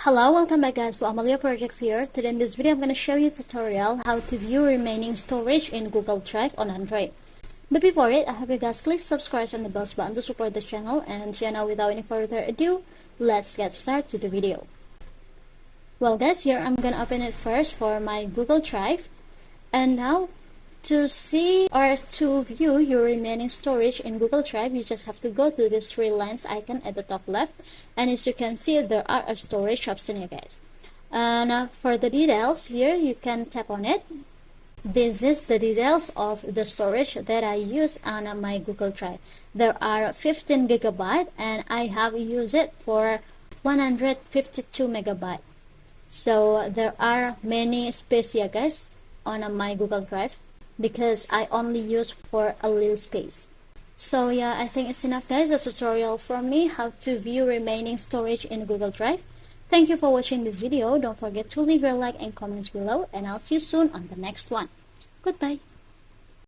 Hello, welcome back guys to Amalia Projects here. Today in this video I'm going to show you a tutorial how to view remaining storage in Google Drive on Android. But before it, I hope you guys click subscribe and the bell button to support the channel. And so now without any further ado, let's get started to the video. Well guys, here I'm going to open it first for my Google Drive. And now to see or to view your remaining storage in Google Drive, you just have to go to this three lines icon at the top left, and as you can see there are a storage option here guys. And for the details here, you can tap on it. This is the details of the storage that I use on my Google Drive. There are 15 gigabyte and I have used it for 152 megabyte. So there are many space here guys on my Google Drive, because I only use for a little space. So yeah, I think it's enough guys, a tutorial from me how to view remaining storage in Google Drive. Thank you for watching this video. Don't forget to leave your like and comments below, and I'll see you soon on the next one. Goodbye.